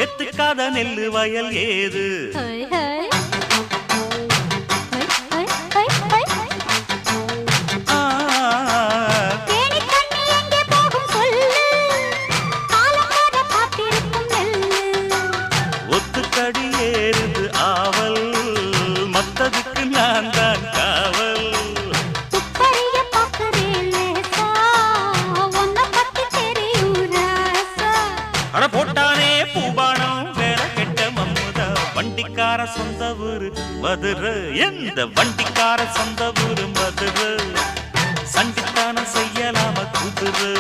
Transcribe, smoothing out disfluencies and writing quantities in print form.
எத்துக்காத நெல்லு வயல் ஏது ஒத்துக்கடி ஏறுது ஆவல் மத்ததுக்கு நான் தான் காவல் அட போட்டானே பூபானம் வேற கெட்ட மம்முதா வண்டிக்கார சொந்த ஊரு மதுரை எந்த வண்டிக்கார சொந்த ஊரு மதுரை சண்டித்தானம் செய்யலாம குதிரை